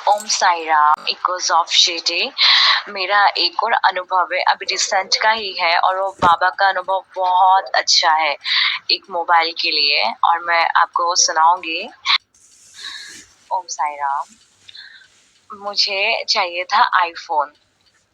Om Sai Ram. Echoes of Shirdi. मेरा एक और अनुभव है, अभी रिसेंट का ही है, और वो बाबा का अनुभव बहुत अच्छा है एक मोबाइल के लिए, और मैं आपको वो सुनाऊंगी। ओम साई राम। मुझे चाहिए था आईफोन।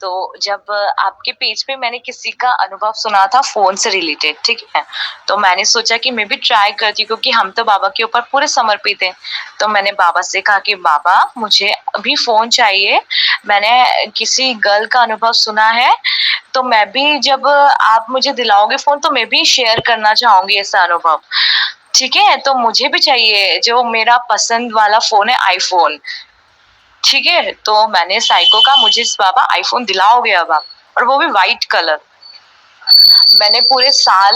तो जब आपके पेज पे मैंने किसी का अनुभव सुना था फोन से रिलेटेड, ठीक है, तो मैंने सोचा कि मैं भी ट्राई करती हूँ, क्योंकि हम तो बाबा के ऊपर पूरे समर्पित हैं। तो मैंने बाबा से कहा कि बाबा मुझे अभी फोन चाहिए, मैंने किसी गर्ल का अनुभव सुना है, तो मैं भी जब आप मुझे दिलाओगे फोन तो मैं भी शेयर करना चाहूंगी ऐसा अनुभव। ठीक है, तो मुझे भी चाहिए जो मेरा पसंद वाला फोन है, आईफोन। ठीक है, तो मैंने साइको का मुझे बाबा आईफोन दिलाओगे अब आप, और वो भी वाइट कलर। मैंने पूरे साल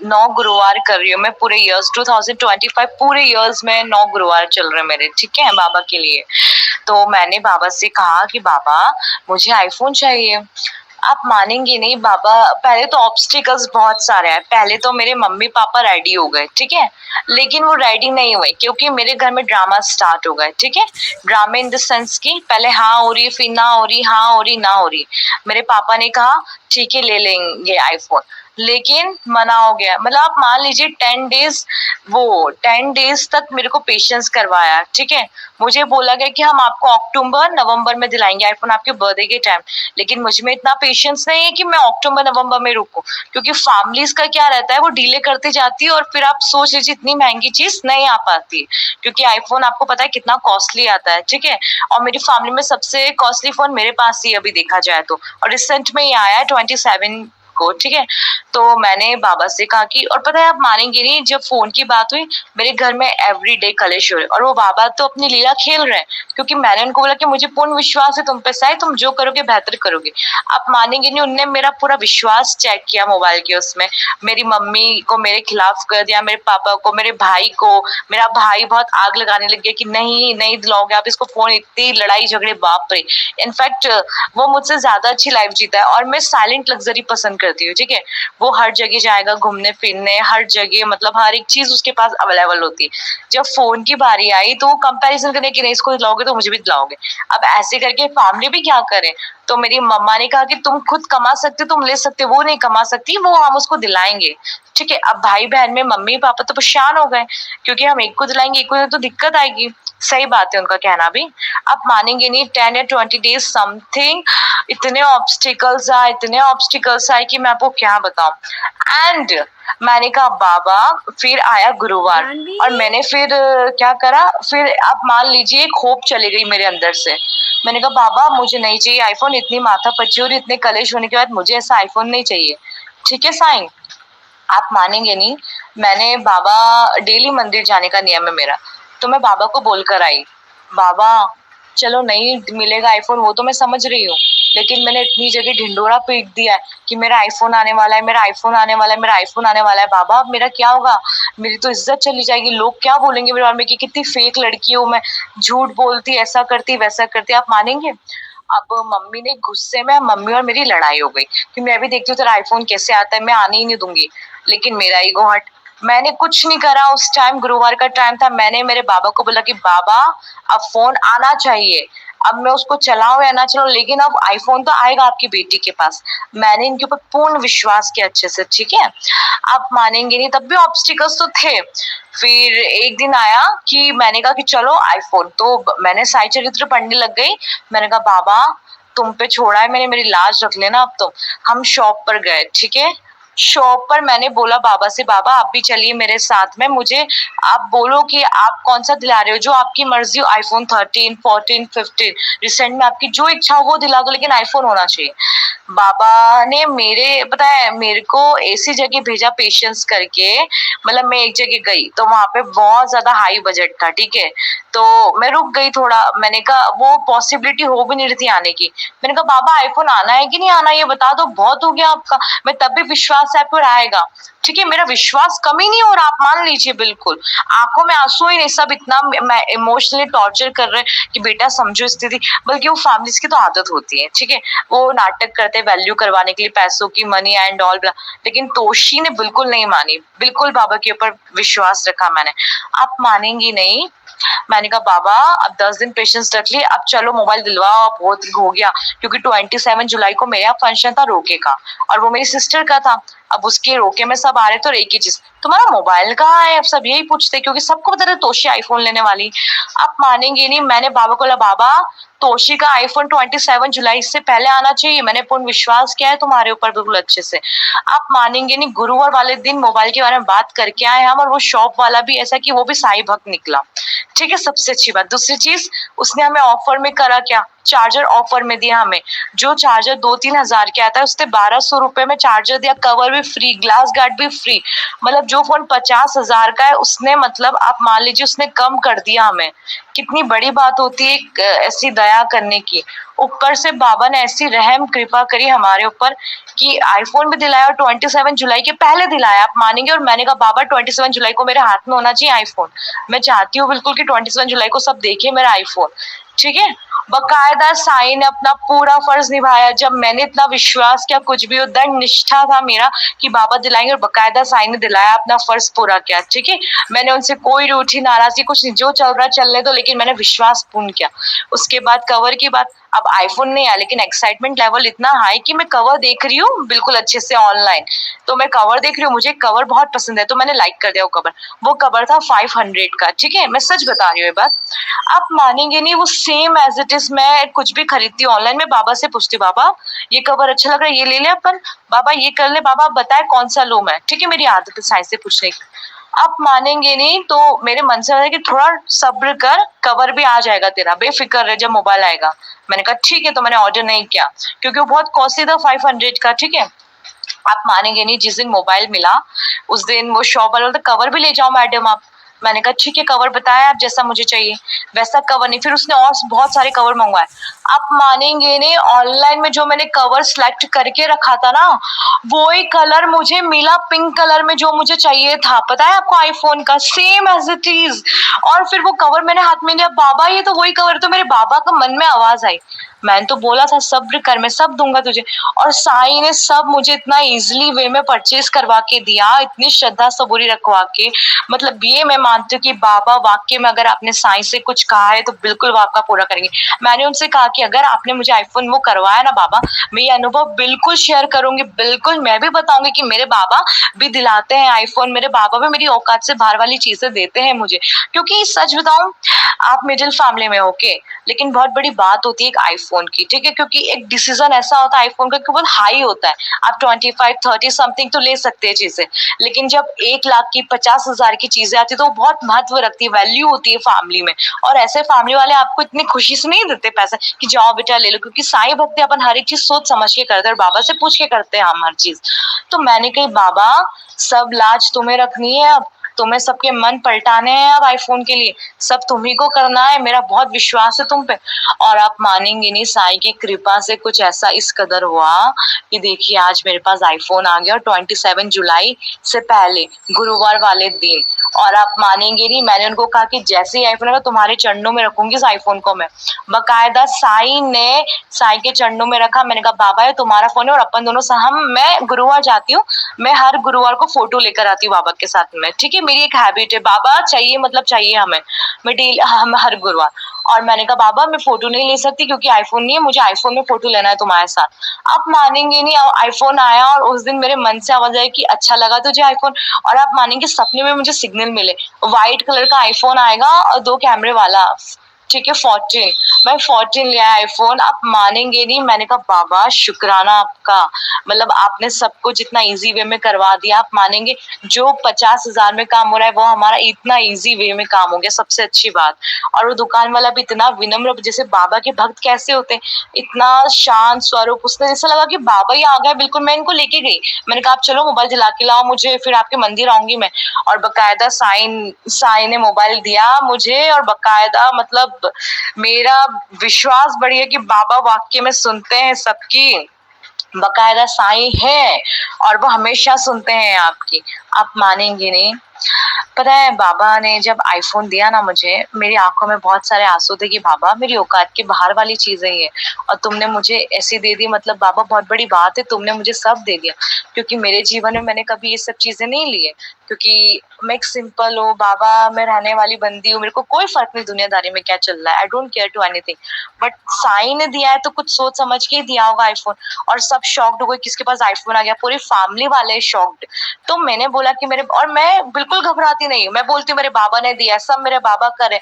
9 गुरुवार कर रही हूँ, मैं पूरे इयर्स 2025 पूरे इयर्स में 9 गुरुवार चल रहे मेरे, ठीक है, बाबा के लिए। तो मैंने बाबा से कहा कि बाबा मुझे आईफोन चाहिए। आप मानेंगे नहीं बाबा, पहले तो ऑब्स्टिकल्स बहुत सारे हैं। पहले तो मेरे मम्मी पापा रेडी हो गए, ठीक है, लेकिन वो रेडी नहीं हुए क्योंकि मेरे घर में ड्रामा स्टार्ट हो गए। ठीक है, ड्रामा इन द सेंस की पहले हाँ हो रही, फिर ना हो रही, हाँ हो रही, ना हो रही। मेरे पापा ने कहा ठीक है ले लेंगे आईफोन, लेकिन मना हो गया। मतलब आप मान लीजिए 10 डेज, वो 10 डेज तक मेरे को पेशेंस करवाया। ठीक है, मुझे बोला गया कि हम आपको अक्टूबर नवंबर में दिलाएंगे आईफोन आपके बर्थडे के टाइम, लेकिन मुझ में इतना पेशेंस नहीं है कि मैं अक्टूबर नवंबर में रुकूं, क्योंकि फैमिलीज का क्या रहता है, वो डिले करती जाती है, और फिर आप सोच लीजिए इतनी महंगी चीज नहीं आ पाती, क्योंकि आईफोन आपको पता है कितना कॉस्टली आता है। ठीक है, और मेरी फैमिली में सबसे कॉस्टली फोन मेरे पास ही अभी देखा जाए तो, और रिसेंट में ही आया है 27 को। ठीक है, तो मैंने बाबा से कहा कि, और पता है आप मानेंगे नहीं, जब फोन की बात हुई मेरे घर में एवरीडे कलेश हो रहे, और वो बाबा तो अपनी लीला खेल रहे हैं, क्योंकि मैंने उनको बोला कि मुझे पूर्ण विश्वास है तुम पे साई, तुम जो करोगे बेहतर करोगे। आप मानेंगे नहीं, उनने मेरा पूरा विश्वास चेक किया मोबाइल के उसमें, मेरी मम्मी को मेरे खिलाफ कर दिया, मेरे पापा को, मेरे भाई को। मेरा भाई बहुत आग लगाने लग गया कि नहीं नहीं दिलाओगे आप इसको फोन, इतनी लड़ाई झगड़े, बाप रे। इनफैक्ट वो मुझसे ज्यादा अच्छी लाइफ जीता है, और मैं साइलेंट लग्जरी पसंद करती हूँ। ठीक है, वो हर जगह जाएगा घूमने फिरने, हर जगह, मतलब हर एक चीज उसके पास अवेलेबल होती है। जब फोन की बारी आई तो वो कंपैरिजन करने की, नहीं इसको दिलाओगे तो मुझे भी दिलाओगे। अब ऐसे करके फैमिली भी क्या करे, तो मेरी मम्मा ने कहा कि तुम खुद कमा सकते, तुम ले सकते, वो नहीं कमा सकती, वो हम उसको दिलाएंगे। ठीक है, अब भाई बहन में मम्मी पापा तो परेशान हो गए, क्योंकि हम एक को दिलाएंगे एक को तो दिक्कत आएगी। सही बात है उनका कहना भी। आप मानेंगे नहीं, 10 या 20 डेज समथिंग, इतने ऑब्स्टिकल्स आए, इतने ऑब्स्टिकल्स आए कि मैं आपको क्या बताऊं। एंड मैंने कहा बाबा, फिर आया गुरुवार, और मैंने फिर क्या करा, फिर आप मान लीजिए एक होप चली गई मेरे अंदर से। मैंने कहा बाबा मुझे नहीं चाहिए आईफोन, इतनी माथा पच्ची और इतने कलेश होने के बाद मुझे ऐसा आईफोन नहीं चाहिए। ठीक है साईं, आप मानेंगे नहीं, मैंने बाबा, डेली मंदिर जाने का नियम है मेरा, तो मैं बाबा को बोलकर आई, बाबा चलो नहीं मिलेगा आईफोन वो तो मैं समझ रही हूँ, लेकिन मैंने इतनी जगह ढिंडोरा पीट दिया है कि मेरा आईफोन आने वाला है, मेरा आईफोन आने वाला है, मेरा आईफोन आने वाला है। बाबा अब मेरा क्या होगा, मेरी तो इज्जत चली जाएगी, लोग क्या बोलेंगे मेरे बारे में कि कितनी फेक लड़की हूँ मैं, झूठ बोलती, ऐसा करती वैसा करती। आप मानेंगे, अब मम्मी ने गुस्से में, मम्मी और मेरी लड़ाई हो गई कि मैं भी देखती हूँ तेरा आईफोन कैसे आता है, मैं आने ही नहीं दूंगी। लेकिन मेरा ईगो हट, मैंने कुछ नहीं करा। उस टाइम गुरुवार का टाइम था, मैंने मेरे बाबा को बोला कि बाबा अब फोन आना चाहिए, अब मैं उसको चलाऊं या ना चलाऊं, लेकिन अब आईफोन तो आएगा आपकी बेटी के पास। मैंने इनके ऊपर पूर्ण विश्वास किया अच्छे से। ठीक है, आप मानेंगे नहीं, तब भी ऑब्स्टिकल्स तो थे। फिर एक दिन आया कि मैंने कहा कि चलो आईफोन, तो मैंने साई चरित्र पढ़ने लग गई। मैंने कहा बाबा तुम पे छोड़ा है मैंने, मेरी लाज रख लेना अब तो। हम शॉप पर गए, ठीक है, शॉप पर मैंने बोला बाबा से, बाबा आप भी चलिए मेरे साथ में, मुझे आप बोलो कि आप कौन सा दिला रहे हो, जो आपकी मर्जी हो, आईफोन 13, 14, 15, रिसेंट में आपकी जो इच्छा हो वो दिला दो, लेकिन आईफोन होना चाहिए। बाबा ने मेरे, पता है, मेरे को ऐसी जगह भेजा पेशेंस करके। मतलब मैं एक जगह गई तो वहां पे बहुत ज्यादा हाई बजट था। ठीक है, तो मैं रुक गई थोड़ा, मैंने कहा वो पॉसिबिलिटी हो भी नहीं रही थी आने की। मैंने कहा बाबा आईफोन आना है कि नहीं आना, ये बता दो, बहुत हो गया आपका, मैं तब भी विश्वास है आपको आएगा। ठीक है, मेरा विश्वास कम ही नहीं हो रहा, आप मान लीजिए, बिल्कुल आंखों में आंसू ही नहीं, सब इतना इमोशनली टॉर्चर कर रहे हैं कि बेटा समझो स्थिति। बल्कि वो फैमिलीज की तो आदत होती है, ठीक है, वो नाटक करते हैं वैल्यू करवाने के लिए पैसों की, मनी एंड ऑल। लेकिन तोशी ने बिल्कुल नहीं मानी, बिल्कुल बाबा के ऊपर विश्वास रखा मैंने। आप मानेंगी नहीं, मैंने कहा बाबा अब 10 दिन पेशेंस रख लिए, अब चलो मोबाइल दिलवाओ, अब बहुत हो गया। क्योंकि 27 जुलाई को मेरा फंक्शन था रोके का, और वो मेरी सिस्टर का था। अब उसके रोके में सब आ रहे थे, और एक ही चीज, तुम्हारा मोबाइल कहाँ है? अब सब यही पूछते, क्योंकि सबको पता था तोशी आईफोन लेने वाली। आप मानेंगे नहीं, मैंने बाबा को बोला बाबा तोशी का आईफोन 27 जुलाई से पहले आना चाहिए, मैंने पूर्ण विश्वास किया है तुम्हारे ऊपर बिल्कुल अच्छे से। आप मानेंगे नहीं, गुरुवार वाले दिन मोबाइल के बारे में बात करके आए हम, और वो शॉप वाला भी ऐसा कि वो भी साई भक्त निकला। ठीक है, सबसे अच्छी बात। दूसरी चीज, उसने हमें ऑफर में करा क्या, चार्जर ऑफर में दिया हमें। जो चार्जर 2-3 हजार के आता है, उसने 1200 रुपए में चार्जर दिया, कवर भी फ्री, ग्लास गार्ड भी फ्री। मतलब जो फोन 50,000 का है, उसने मतलब आप मान लीजिए उसने कम कर दिया हमें। कितनी बड़ी बात होती है ऐसी दया करने की। ऊपर से बाबा ने ऐसी रहम कृपा करी हमारे ऊपर कि आईफोन भी दिलाया, और 27 जुलाई के पहले दिलाया, आप मानेंगे। और मैंने कहा बाबा 27 जुलाई को मेरे हाथ में होना चाहिए आईफोन, मैं चाहती हूँ बिल्कुल कि 27 जुलाई को सब देखे मेरा आईफोन। ठीक है, बकायदा साई ने अपना पूरा फर्ज निभाया। जब मैंने इतना विश्वास किया, कुछ भी हो, दृढ़ निष्ठा था मेरा कि बाबा दिलाएंगे, और बकायदा साई ने दिलाया, अपना फर्ज पूरा किया। ठीक है, मैंने उनसे कोई रूठी नाराजगी कुछ नहीं, जो चल रहा है चलने दो, लेकिन मैंने विश्वास पूर्ण किया। उसके बाद कवर की बात, अब आईफोन नहीं आया, लेकिन एक्साइटमेंट लेवल इतना हाई कि मैं कवर देख रही हूँ बिल्कुल अच्छे से ऑनलाइन। तो मैं कवर देख रही हूँ, मुझे कवर बहुत पसंद है, तो मैंने लाइक कर दिया वो कवर। वो कवर था 500 का। ठीक है, मैं सच बता रही हूँ ये बात, आप मानेंगे नहीं, वो सेम एज इट इज। मैं कुछ भी खरीदती हूँ ऑनलाइन, में बाबा से पूछती हूँ बाबा ये कवर अच्छा लग रहा है, ये ले ले अपन, बाबा ये कर ले, बाबा बताए कौन सा लूं मैं। ठीक है, मेरी आदत है साइंस से पूछने की। आप मानेंगे नहीं, तो मेरे मन से है कि थोड़ा सब्र कर, कवर भी आ जाएगा तेरा, बेफिक्र रह जब मोबाइल आएगा। मैंने कहा ठीक है, तो मैंने ऑर्डर नहीं किया, क्योंकि वो बहुत कॉस्टली था, 500 का। ठीक है, आप मानेंगे नहीं, जिस दिन मोबाइल मिला उस दिन वो शॉप वाला बोलता कवर भी ले जाओ मैडम आप। मैंने कहा ठीक है, कवर बताया आप जैसा मुझे चाहिए वैसा कवर नहीं। फिर उसने और बहुत सारे कवर मंगवाए। आप मानेंगे नहीं, ऑनलाइन में जो मैंने कवर सिलेक्ट करके रखा था ना, वो ही कलर मुझे मिला, पिंक कलर में, जो मुझे चाहिए था। पता है आपको, आईफोन का सेम एज इट इज। और फिर वो कवर मैंने हाथ में लिया, बाबा ये तो वही कवर। तो मेरे बाबा का मन में आवाज आई, मैंने तो बोला था सब्र कर, मैं सब दूंगा तुझे। और साई ने सब मुझे इतना इजीली वे में परचेज करवा के दिया, इतनी श्रद्धा सबूरी रखवा के। मतलब ये मैं मानती हूँ कि बाबा वाकई में, अगर आपने साई से कुछ कहा है तो बिल्कुल वो आपका पूरा करेंगे। मैंने उनसे कहा कि अगर आपने मुझे आईफोन वो करवाया ना बाबा, मैं ये अनुभव बिल्कुल शेयर करूंगी, बिल्कुल मैं भी बताऊंगी कि मेरे बाबा भी दिलाते हैं आईफोन, मेरे बाबा भी मेरी औकात से बाहर वाली चीजें देते हैं मुझे। क्योंकि सच बताऊं, आप मिडिल फैमिली में ओके, लेकिन बहुत बड़ी बात होती है एक आईफोन की। ठीक है, क्योंकि एक डिसीजन ऐसा होता है आईफोन का कि बहुत हाई होता है। आप 25-30 समथिंग तो ले सकते हैं चीजें, लेकिन जब 1 लाख की 50,000 की चीजें आती है तो वो बहुत महत्व रखती है, वैल्यू होती है फैमिली में। और ऐसे फैमिली वाले आपको इतनी खुशी से नहीं देते पैसे कि जाओ बेटा ले लो, क्योंकि साईं भक्ति अपन हर एक चीज सोच समझ के करते हैं, और बाबा से पूछ के करते हैं हम हर चीज। तो मैंने कही बाबा सब लाज तुम्हें रखनी है, अब तुम्हें सबके मन पलटाने हैं, अब आईफोन के लिए सब तुम्ही को करना है, मेरा बहुत विश्वास है तुम पे। और आप मानेंगे नहीं, साई की कृपा से कुछ ऐसा इस कदर हुआ कि देखिए आज मेरे पास आईफोन आ गया, और 27 जुलाई से पहले गुरुवार वाले दिन। और आप मानेंगे नहीं, मैंने उनको कहा कि जैसे ही आईफोन आएगा तुम्हारे चरणों में रखूंगी इस आईफोन को मैं। बकायदा साई ने साई के चरणों में रखा। मैंने कहा बाबा ये तुम्हारा फोन है, और अपन दोनों हम, मैं गुरुवार जाती हूँ, मैं हर गुरुवार को फोटो लेकर आती हूँ बाबा के साथ में। ठीक है, मेरी एक हैबिट है, बाबा चाहिए मतलब चाहिए हमें, मैं डेली, हम हर गुरुवार। और मैंने कहा बाबा मैं फोटो नहीं ले सकती क्योंकि आईफोन नहीं है, मुझे आईफोन में फोटो लेना है तुम्हारे साथ। आप मानेंगे नहीं, आईफोन आया और उस दिन मेरे मन से आवाज आई कि अच्छा लगा तुझे आईफोन। और आप मानेंगे सपने में मुझे सिग्नल मिले, व्हाइट कलर का आईफोन आएगा और 2 कैमरे वाला। ठीक है, 14, मैं 14 लिया आईफोन। आप मानेंगे नहीं, मैंने कहा बाबा शुक्राना आपका, मतलब आपने सब कुछ इतना इजी वे में करवा दिया। आप मानेंगे जो 50,000 में काम हो रहा है वो हमारा इतना इजी वे में काम हो गया, सबसे अच्छी बात। और वो दुकान वाला भी इतना विनम्र, जैसे बाबा के भक्त कैसे होते हैं, इतना शांत स्वरूप, उसने ऐसा लगा कि बाबा ही आ गए बिल्कुल। मैं इनको लेके गई, मैंने कहा आप चलो मोबाइल दिला के लाओ मुझे, फिर आपके मंदिर आऊंगी मैं। और बकायदा साई ने मोबाइल दिया मुझे, और बकायदा मतलब मेरा विश्वास बढ़ गया कि बाबा वाक्य में सुनते हैं सबकी, बकायदा साईं है, और वो हमेशा सुनते हैं आपकी। आप मानेंगे नहीं, पता है बाबा ने जब आईफोन दिया ना मुझे, मेरी आंखों में बहुत सारे आंसू थे कि बाबा मेरी औकात के बाहर वाली चीजें ये, और तुमने मुझे ऐसी दे दी, मतलब बाबा बहुत बड़ी बात है, तुमने मुझे सब दे दिया। क्योंकि मेरे जीवन में मैंने कभी ये सब चीजें नहीं ली है, क्योंकि मैं एक सिंपल हूँ, बाबा में रहने वाली बंदी हूँ, मेरे को कोई फर्क नहीं दुनियादारी में क्या चल रहा है, I don't care to anything. But Sai ने दिया है तो कुछ सोच समझ के ही दिया होगा आईफोन, और सब शॉक्ड हो गए किसके पास आईफोन आ गया, पूरी फैमिली वाले शॉक्ड। तो मैंने बोला कि मेरे, और मैं बिल्कुल घबराती नहीं, मैं बोलती हूँ मेरे बाबा ने दिया, सब मेरे बाबा करे,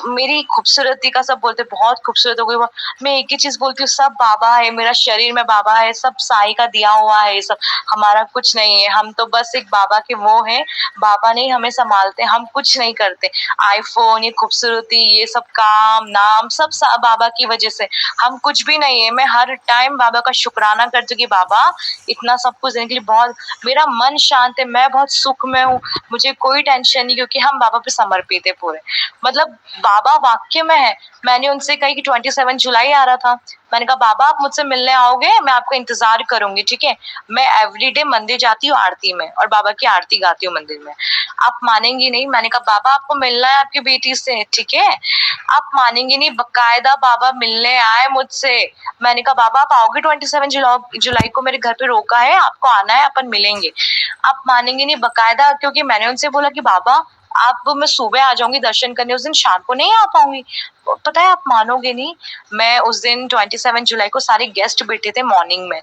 मेरी खूबसूरती का सब बोलते बहुत खूबसूरत हो गई। मैं एक ही चीज बोलती हूँ, सब बाबा है, मेरा शरीर में बाबा है, सब साई का दिया हुआ है, ये सब हमारा कुछ नहीं है, हम तो बस एक बाबा के वो है, बाबा ने हमें संभालते, हम कुछ नहीं करते। आईफोन, ये खूबसूरती, ये सब काम नाम सब बाबा की वजह से, हम कुछ भी नहीं है। मैं हर टाइम बाबा का शुक्राना करती हूँ कि बाबा इतना सब कुछ देने के लिए, बहुत मेरा मन शांत है, मैं बहुत सुख में हूँ, मुझे कोई टेंशन नहीं, क्योंकि हम बाबा पे समर्पित है पूरे। मतलब बाबा वाक्य में है। मैंने उनसे कही कि 27 जुलाई आ रहा था, मैंने कहा बाबा आप मुझसे मिलने आओगे, मैं आपका इंतजार करूंगी, ठीक है। मैं एवरीडे मंदिर जाती हूँ आरती में, और बाबा की आरती गाती हूँ मंदिर में। आप मानेंगी नहीं, मैंने कहा बाबा आपको मिलना है आपकी बेटी से, ठीक है। आप मानेंगे नहीं, बकायदा बाबा मिलने आए मुझसे। मैंने कहा बाबा आप आओगे 27 जुलाई को, मेरे घर पे रोका है, आपको आना है, अपन मिलेंगे। आप मानेंगे नहीं, बकायदा, क्योंकि मैंने उनसे बोला कि बाबा आप, मैं सुबह आ जाऊंगी दर्शन करने, उस दिन शाम को नहीं आ पाऊंगी। पता है, आप मानोगे नहीं, मैं उस दिन 27 जुलाई को सारे गेस्ट बैठे थे मॉर्निंग में,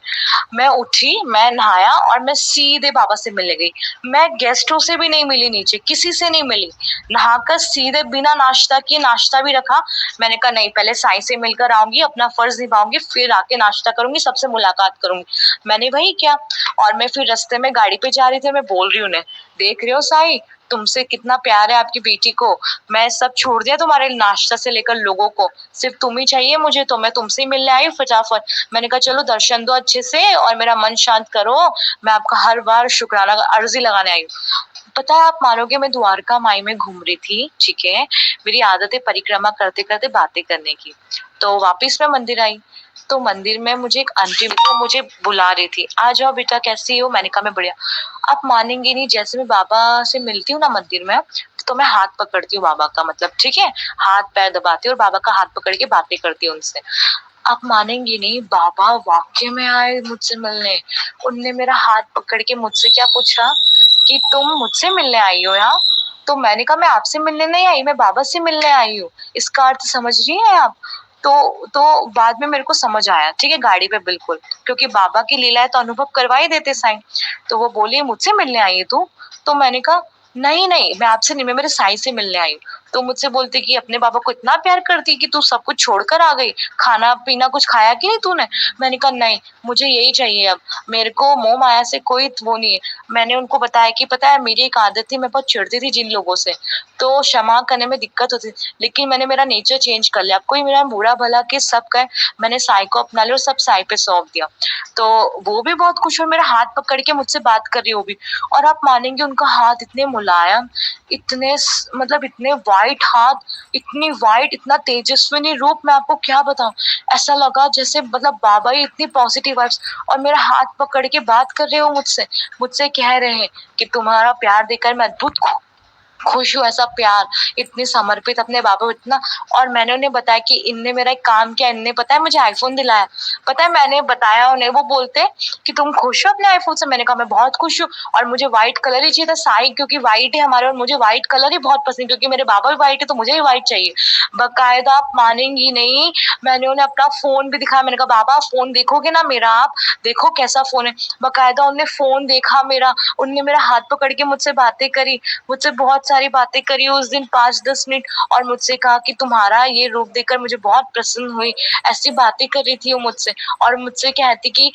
मैं उठी, मैं नहाया और मैं सीधे बाबा से मिलने गई। मैं गेस्टों से भी नहीं मिली, नीचे किसी से नहीं मिली, नहाकर सीधे बिना नाश्ता किए, नाश्ता भी रखा, मैंने कहा नहीं पहले साईं से मिलकर आऊंगी, अपना फर्ज निभाऊंगी, फिर आके नाश्ता करूंगी, सबसे मुलाकात करूंगी। मैंने वही किया, और मैं फिर रास्ते में गाड़ी पे जा रही थी, मैं बोल रही हूँ उन्हें, देख रहे हो साईं तुमसे कितना प्यार है आपकी बेटी को, मैं सब छोड़ दिया तुम्हारे नाश्ता से लेकर लोगों को, सिर्फ तुम ही चाहिए मुझे, तो मैं तुमसे ही मिलने आई फटाफट। मैंने कहा चलो दर्शन दो अच्छे से और मेरा मन शांत करो, मैं आपका हर बार शुक्राना अर्जी लगाने आई हूँ। पता है, आप मानोगे, मैं द्वारका माई में घूम रही थी, ठीक है, मेरी आदत है परिक्रमा करते करते बातें करने की, तो वापिस मैं मंदिर आई, तो मंदिर में मुझे एक आंटी तो मुझे बुला रही थी, आ जाओ बेटा कैसी हो, मैंने कहा मैं बढ़िया। आप मानेंगे नहीं, जैसे मैं बाबा से मिलती हूँ ना मंदिर में, तो मैं हाथ पकड़ती हूँ बाबा का, मतलब ठीक है, हाथ पैर दबाती हूँ और बाबा का हाथ पकड़ के बातें करती हूँ उनसे। आप मानेंगे नहीं, बाबा वाकई में आए मुझसे मिलने, उनने मेरा हाथ पकड़ के मुझसे क्या पूछा कि तुम मुझसे मिलने आई हो यहाँ, तो मैंने कहा मैं आपसे मिलने नहीं आई, मैं बाबा से मिलने आई हूँ। इसका अर्थ समझ रही हैं आप? तो बाद में मेरे को समझ आया, ठीक है, गाड़ी पे बिल्कुल, क्योंकि बाबा की लीला है तो अनुभव करवा ही देते साईं। तो वो बोली मुझसे मिलने आई है तू, तो मैंने कहा नहीं नहीं मैं आपसे नहीं, मैं मेरे साईं से मिलने आई हूँ। तो मुझसे बोलती कि अपने बाबा को इतना प्यार करती कि तू सब कुछ छोड़कर आ गई, खाना पीना कुछ खाया कि नहीं तूने। मैंने कहा नहीं, मुझे यही चाहिए अब, मेरे को मोह माया से कोई वो नहीं है। मैंने उनको बताया कि पता है मेरी एक आदत थी, मैं बहुत चिढ़ती थी जिन लोगों से, तो क्षमा करने में दिक्कत होती, लेकिन मैंने मेरा नेचर चेंज कर लिया, कोई मेरा बुरा भला कि सब का मैंने साई को अपना लिया और सब साई पे सौंप दिया। तो वो भी बहुत खुश हुई, मेरा हाथ पकड़ के मुझसे बात कर रही हो भी, और आप मानेंगे उनका हाथ इतने मुलायम, इतने मतलब इतने वाइट हाथ, इतनी वाइट, इतना तेजस्विनी रूप, मैं आपको क्या बताऊं, ऐसा लगा जैसे मतलब बाबा ही इतनी पॉजिटिव वाइब्स, और मेरा हाथ पकड़ के बात कर रहे हो मुझसे, मुझसे कह रहे हैं कि तुम्हारा प्यार देकर मैं अद्भुत खुश हूँ, ऐसा प्यार, इतने समर्पित अपने बाबा को इतना। और मैंने उन्हें बताया कि इनने मेरा एक काम किया, इनने पता है मुझे आईफोन दिलाया, पता है मैंने बताया उन्हें, वो बोलते कि तुम खुश हो अपने आईफोन से, मैंने कहा मैं बहुत खुश हूँ, और मुझे व्हाइट कलर ही चाहिए था साई, क्योंकि व्हाइट है हमारे, और मुझे व्हाइट कलर ही बहुत पसंद, क्योंकि मेरे बाबा भी व्हाइट है तो मुझे भी व्हाइट चाहिए। बकायदा आप मानेंगी नहीं, मैंने उन्हें अपना फोन भी दिखाया, मैंने कहा बाबा फोन देखोगे ना मेरा, आप देखो कैसा फोन है। बकायदा उन्होंने फोन देखा मेरा, उनने मेरा हाथ पकड़ के मुझसे बातें करी, मुझसे बहुत सारी बातें करी उस दिन 5-10 मिनट, और मुझसे कहा कि तुम्हारा ये रूप देखकर मुझे बहुत प्रसन्न हुई, ऐसी बातें कर रही थी वो मुझसे, और मुझसे कहती कि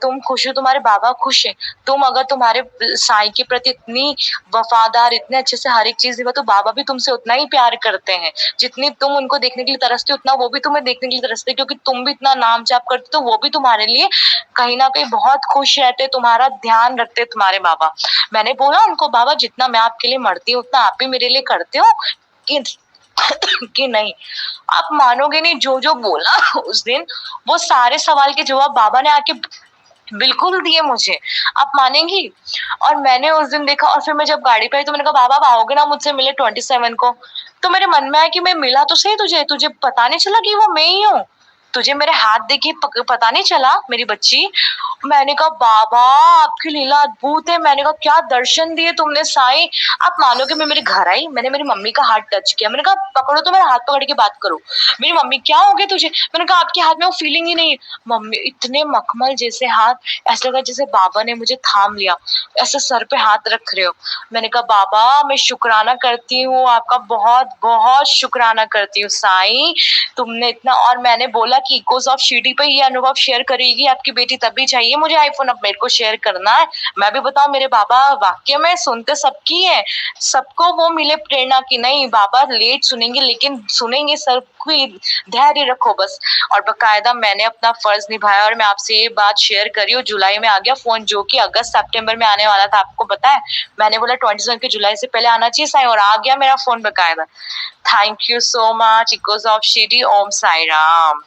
तुम खुश हो, तुम्हारे बाबा खुश है, तुम अगर तुम्हारे साईं के प्रति इतनी वफादार, इतने अच्छे से हर एक चीज दिखा, तो बाबा भी तुमसे उतना ही प्यार करते हैं, जितनी तुम उनको देखने के लिए तरसते हो उतना वो भी तुम्हें देखने के लिए तरसते, क्योंकि तुम भी इतना नाम जाप करते, तो वो भी तुम्हारे लिए कहीं ना कहीं बहुत खुश रहते, तुम्हारा ध्यान रखते तुम्हारे बाबा। मैंने बोला उनको बाबा जितना मैं आपके लिए मरती हूँ उतना आप भी मेरे लिए करते हो कि कि नहीं। आप मानोगे नहीं, जो जो बोला उस दिन, वो सारे सवाल के जवाब बाबा ने आके बिल्कुल दिए मुझे, आप मानेंगी। और मैंने उस दिन देखा, और फिर मैं जब गाड़ी पे आई तो मैंने कहा बाबा आप आओगे ना मुझसे मिले 27 को, तो मेरे मन में आया कि मैं मिला तो सही तुझे, तुझे पता नहीं चला कि वो मैं ही हूँ, तुझे मेरे हाथ देखी पता नहीं चला मेरी बच्ची। मैंने कहा बाबा आपकी लीला अद्भुत है। मैंने कहा क्या दर्शन दिए तुमने साईं। आप मानोगे मैं मेरे घर आई, मैंने मेरी मम्मी का हाथ टच किया, मैंने कहा पकड़ो तो मेरा हाथ पकड़ के बात करो। मेरी मम्मी क्या हो गया तुझे, मैंने कहा आपके हाथ में वो फीलिंग ही नहीं है। मम्मी इतने मखमल जैसे हाथ, ऐसा लगा जैसे बाबा ने मुझे थाम लिया, ऐसे सर पे हाथ रख रहे हो। मैंने कहा बाबा मैं शुक्राना करती हूँ आपका, बहुत बहुत शुक्राना करती हूँ साईं, तुमने इतना। और मैंने बोला कि इकोस ऑफ शिरडी पे ये अनुभव शेयर करेगी आपकी बेटी तभी चाहिए मुझे आईफोन, अब मेरे को शेयर करना है। मैं भी बताऊं मेरे बाबा वाक्य में सुनते सबकी है, सबको वो मिले प्रेरणा की नहीं बाबा लेट सुनेंगे लेकिन सुनेंगे सबको, धैर्य रखो बस। और बकायदा मैंने अपना फर्ज निभाया और मैं आपसे ये बात शेयर करी हूँ। जुलाई में आ गया फोन जो कि अगस्त सितंबर में आने वाला था, आपको पता है। मैंने बोला 27 के जुलाई से पहले आना चाहिए साईं, और आ गया मेरा फोन बकायदा। Thank you so much echoes of Shirdi. Om Sai Ram.